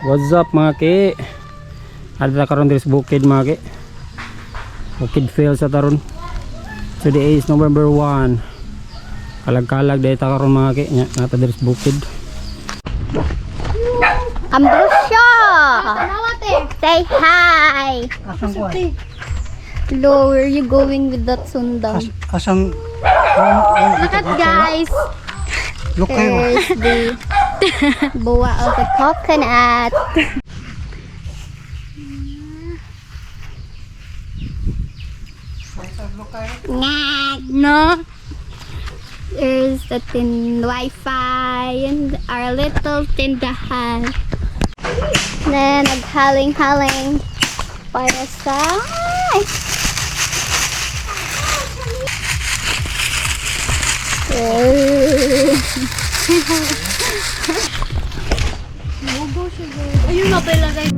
What's up mga ki? Ada karon diri sa bukid mga ki. Bukid Fail sa taron. Today is November 1. Kalag-kalag dahil ta karon mga ki. Nata diri sa bukid. Ambrosia! Say hi! Hello, where are you going with that sundan? Asang Look at guys! look kayo. There's the buwa of the coconut. Ngag, no? There's the tin Wi-Fi and our little tindahan. Then naghaling-haling para sa ayun na pala guys.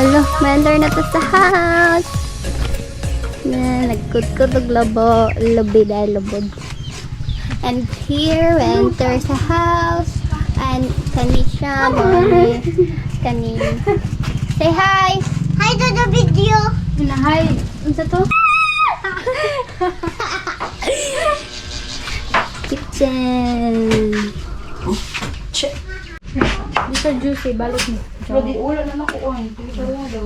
Hello, may na to sa house. Na nagkudkod og lobi dahil lubog. And here we enter sa house. And kani siya kani. Say hi. Hi to the video. Hi. Unsa to? Kitchen. Dito juicy balik mo. Lagi ulan na nakuha. Dito na daw.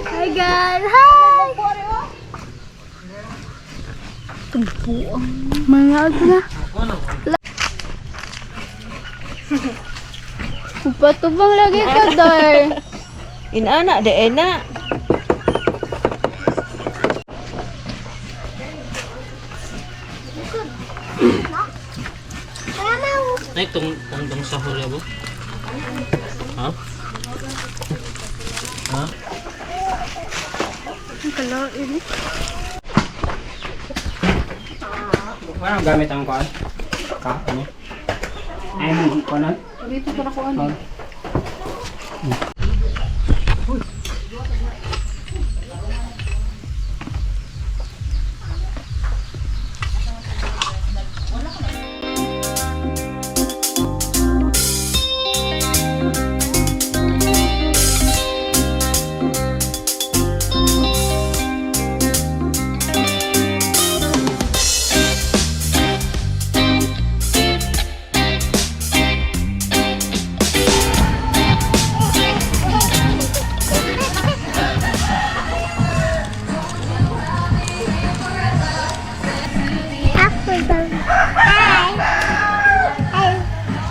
Hi guys! Hi! Tumpuan. Mga ako na. Patubang lagi ka, Dar. Inana, de ena. Ay tong sahur ya, Bu. Ha? Ha? Kalau ini. Ano gamit ang kuan? Ano? Ay, hindi ko na. Dito para ko ano.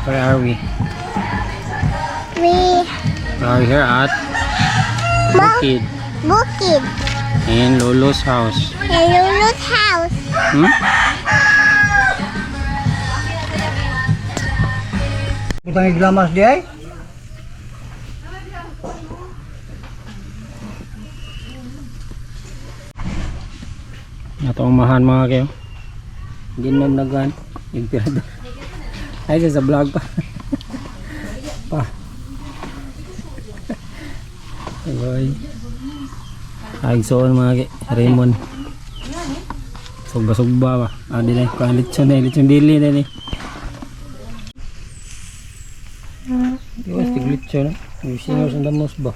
Where are we? We We are here at Bukid Bukid. in Lolo's house. Lulu's house. Hmm? Kita ngiglamas di ay. Ito ang mahan mga kayo. Hindi na nagan. Yung pirado. Ay, sa vlog pa. Pa. Ay. Ay, soon mga kayo. Raymond. Sugba-sugba ba. Ah, di na. Kuhan lechon na. Lechon dili na ni. Di ba, stig lechon na. Yung singaw sa damos ba.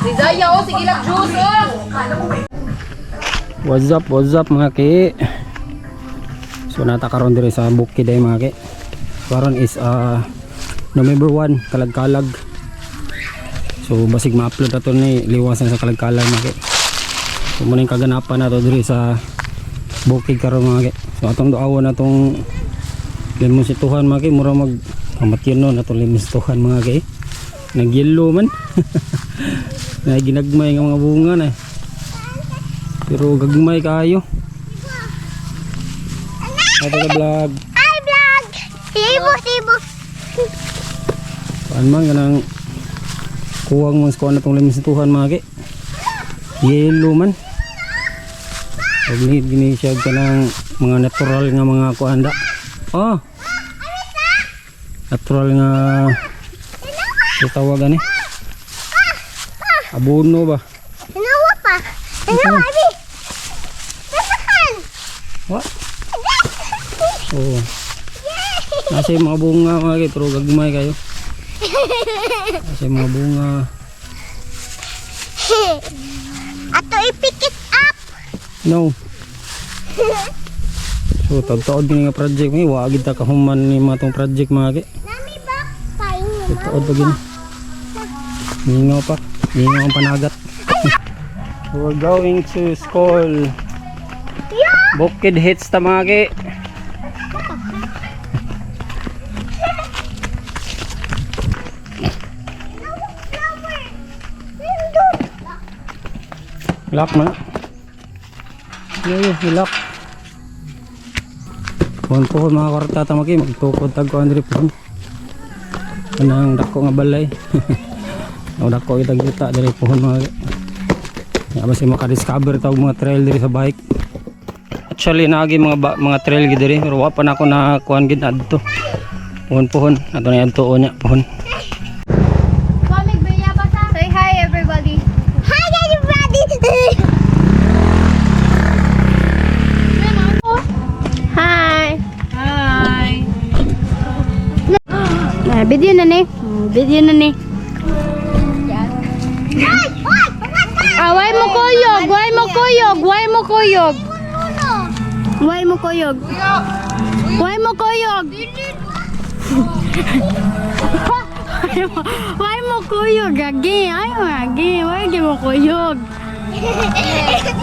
Rizaya, oh, sige lang, juice, oh! What's up mga ki? So natakaroon diri sa bukid ay mga ki. Karon is November 1, kalag-kalag. So basig ma-upload ato ni liwasan sa kalag-kalag mga ki. So muna yung kaganapan na to diri sa bukid karon mga ki. So atong duawon atong limon situhan mga ki, mura mag kamatyon nun atong limon situhan mga ki. Nag-yellow man. Na ginagmay nga mga bunga na. Pero gagmay kayo. Ato ka vlog. Hi vlog! Tibo! Paan man ganang kuwang mo sa na itong limisituhan mga ki. Yellow man. Pag gini siya ka ng mga natural nga mga kuanda. Oh! Natural nga itawagan eh. Abono ba? Hinawa pa! Hinawa, Abi! Nasakan! What? Oh. Nasa yung mga bunga mga ki, pero gagmay kayo. Nasa yung mga bunga. Ato i-pick it up! No. So tagtaod din nga project may wagid ta kahuman ni mga tong project mga ki. Nami ba? Paing mo. Tagtaod pa gini. Ningaw pa. Ningaw ang panagat. We're going to school. Bukid hits ta mga ki. Lock man. Lock. Pohon-pohon mga kwarta tamaki magtukod tag ko andri pohon. Kanang dako nga balay. Ang dako kita kita dari pohon mga. Ya basi maka-discover tawag mga trail diri sa bike. Actually naagi mga trail gid diri pero wa pa na ako na kuan gid adto. Pohon-pohon ato na adto nya pohon. Say hi everybody! Hi everybody! Hi! Hi! Video na ni. Video na ni. Why mo kuyog? Why mo kuyog? Why mo kuyog? Why mo kuyog? Why mo kuyog? Why mo kuyog? Gagi. Ay, gagi. Why mo kuyog?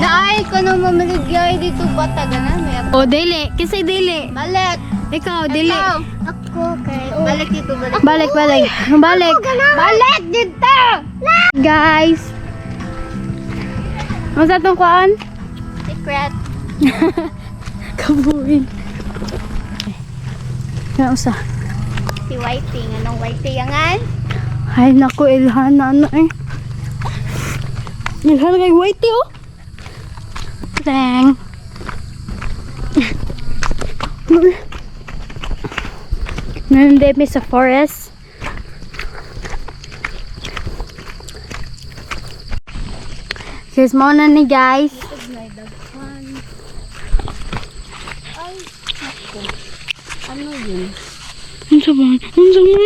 Naay ko na mamaligay dito bata ganan may O, dili. Kisay dili. balik. Ikaw, dili. Ako kay balik dito balik. Balik, balik. Balik. Balik dito. Guys. Masa itong kuan? Secret. Kabuin. Nga usa. Si Whiting, anong Whiting yangan? Ay, naku, Ilhana na eh. Ilhana kay Whitey, oh. Dang. Nandun mi sa forest. Here's muna ni guys. Ano yun? Ano ba? Ano ba?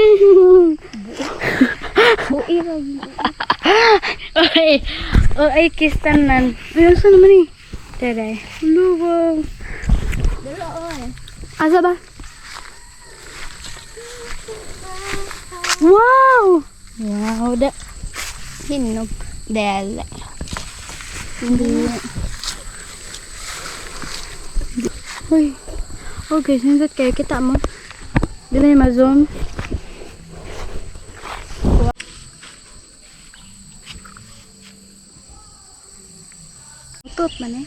Bu'i ra yun. Okay. Oh, ay, kiss tanan. Ay, asa naman eh? Tere. Lubaw. Dala oy. Asa ba? Wow! Wow, da. Hinog. Dala. Hindi. Uy. Okay, sindot kayo. Kita mo. Di na yung ma-zoom. Ikot man eh.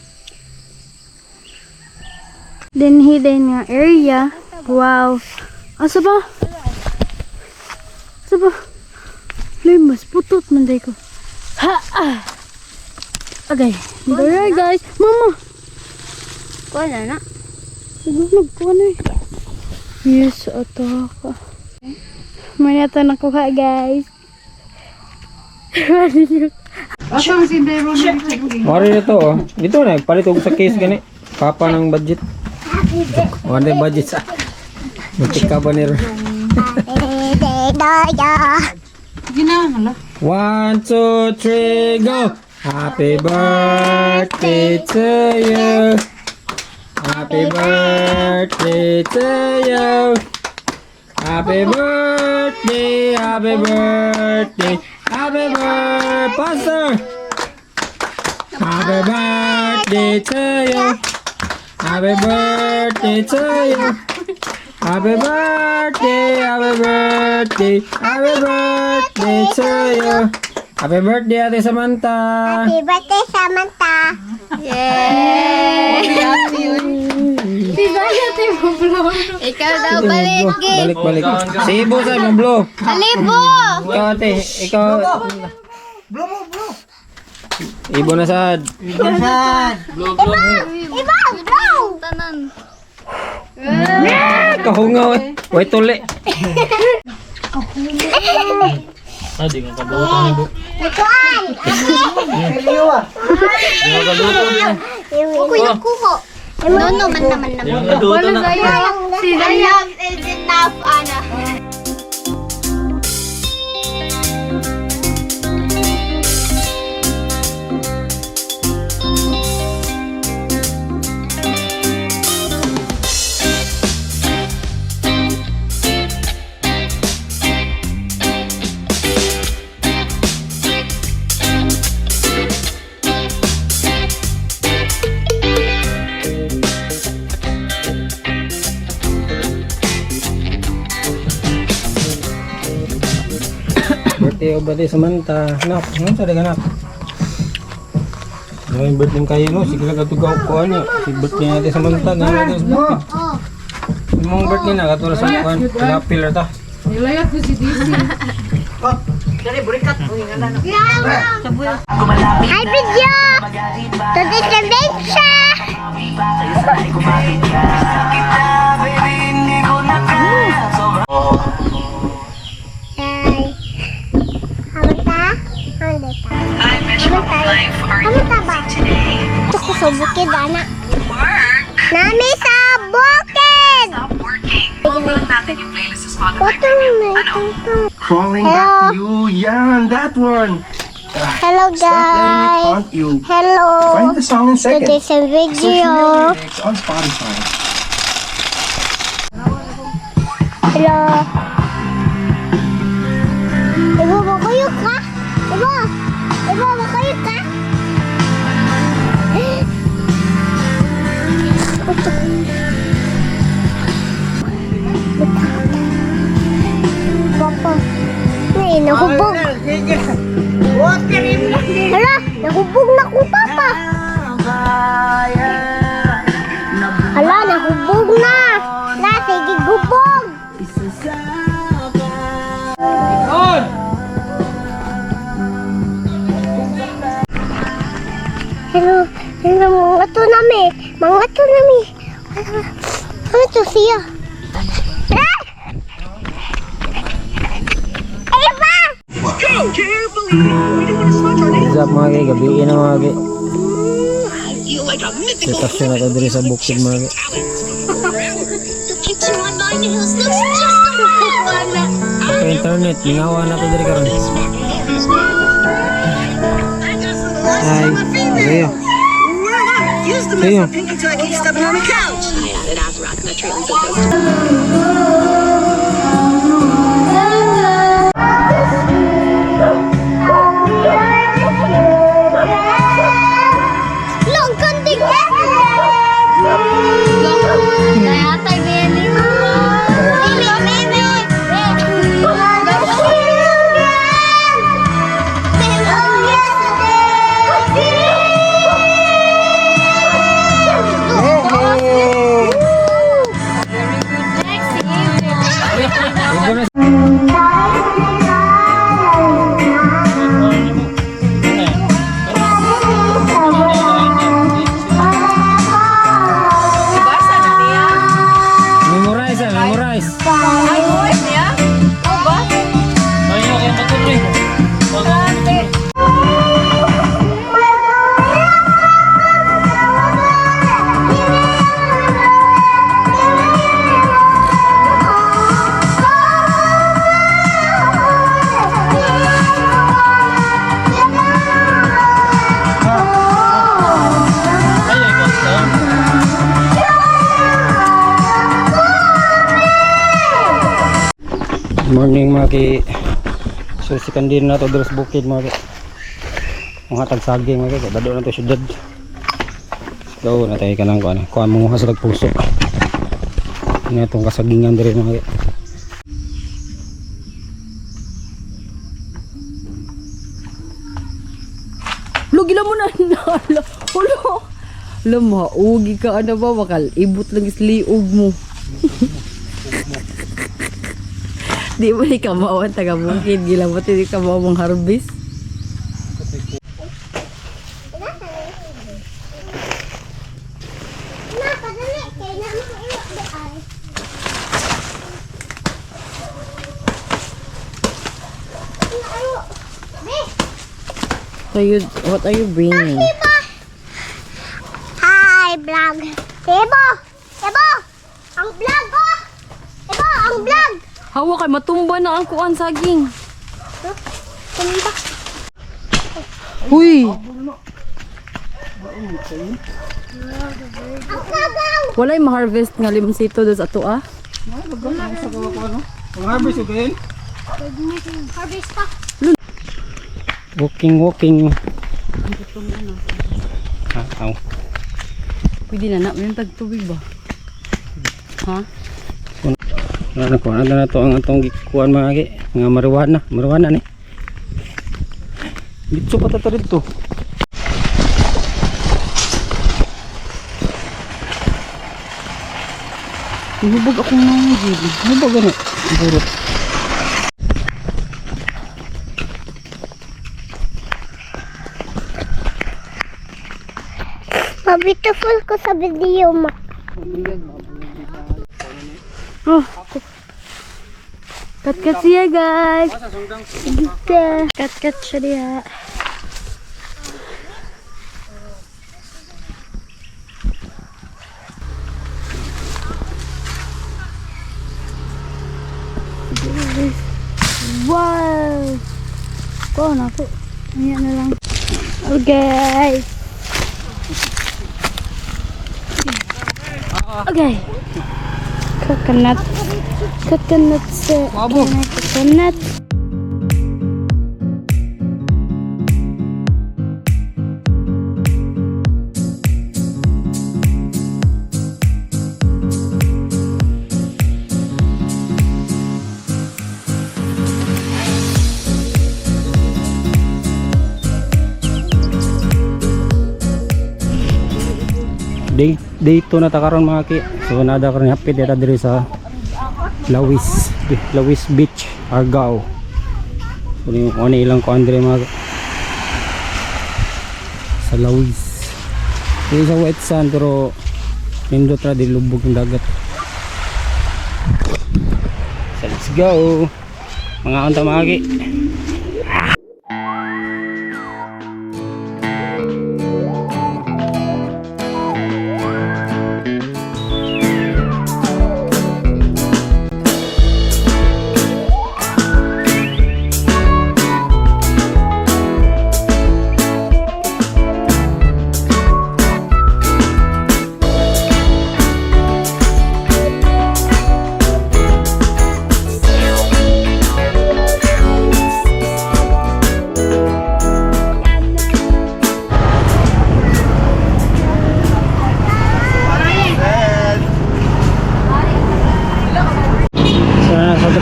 Then hidden nga area. Wow. Asa ba? Asa ba? Limas. Putot man day ko. Ha! Ah! Okay. Alright guys. Mama! Ko na na. Nagulog ko na eh. Yes, ato ako. May nato nakuha guys. Mari na to oh. Dito na palit og sa case gani. Papa ng budget. Wala yung budget sa. Butik ka ba nero? Ginang, hala. 1, 2, 3, go! Happy birthday to you. Happy birthday to you. Happy birthday, happy birthday, happy birthday, Pastor. Happy birthday to you. Happy birthday to you. Happy birthday, happy birthday, happy birthday to you. Happy birthday, Ate Samantha. Happy birthday, Samantha. Yay! Ikaw daw balik, Gil. Balik. Si Ibo sa ibang blow. Alibo! Ikaw, ate. Ikaw. Blow. Ibo na sad. Gansan. Iba, bro. Tanan. Kahungaw eh. Way tuli. Lutuan. Kiliwa. Kuko yung kuko. No, man naman. Si Dayam is enough, Ana. Birthday o birthday Samantha. Anak, ano sa daga anak? Yung birthday kayo no, sige lang katugaw ko ano. Si birthday natin Samantha na natin sa bukid. Yung birthday na katulad sa kuwan, pinapil ta. Nilayat ko si DC. Hi, video. Today's adventure. Hi. Hamata ba? Ito ko sa bukid, anak. Nami sa bukid! Ito na ito. Crawling Hello. back to you. Yeah, that one. Hello, Stop letting me guys. taunt you. Hello. Find the song in seconds. Today's a Social video. lyrics on Spotify. Hello. Ibo, makuyog ka? Ibo, makuyog ka? Papa, may nahubog. Hala, nahubog na ko, Papa. Hala, nahubog na. Sige, gubog. Hello, mga to nami. Ano to siya? Ah! Eva! What's up mga kay, gabiin na mga kay. Sitasyon na ito diri sa bukid mga kay. Sa internet, ningawa na ito diri karon. Hi, Leo. Leo. Long kandig! Kaya tayo Benny. Morning mga ki. So sikan din na to dito sa bukid mga ki. Mga tagsaging mga ki. Bado na to syudad. So natay ka lang kuan. Kuan mo sa puso. Ini itong kasagingan diri mga ki. Lugila mo na. Hulo. Alam mo, ugi ka ano ba? Bakal, ibot lang isliog mo. Di ba ni kamawan taga bukid? Gila mo hindi ka mawang harvest? What are you bringing? Hi, vlog. Tebo! Tebo! Ang vlog ko! Tebo, ang vlog! Hawa kay matumba na ang kuan saging. Tumba. Huy! Ang kagaw! Walay ma-harvest nga limsito dos ato ah. Harvest pa. Walking. Aw. Pwede na may tagtubig ba? Ha? Ano ko na to ang atong gikuan mga ki. Nga marijuana ni. Dito pa ta dito. Hubog akong nangigil. Ano ba gani? Burot. Ma-beautiful ko sa video, ma. Oh. Kat siya guys. Kat siya diya. Wow! Ko na po. Ayan na lang. Okay. Okay. Coconut. Coconut. Coconut. Day 2 na ta karon mga ki. So nada karon hapit data diri sa Lawis Beach, Argao. So ni ilang ko andre mga sa Lawis. Dili sa white sand pero nindot ra di lubog ng dagat. So let's go. Mga unta mga ki.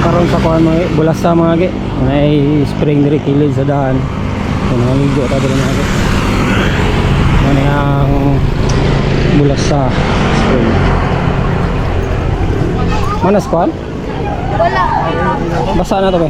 Karon sa kuan mga bulasa mga gi may spring diri kilid sa daan so naligo ta diri mga gi ano ang bulasa spring mana kuan wala basa na to ba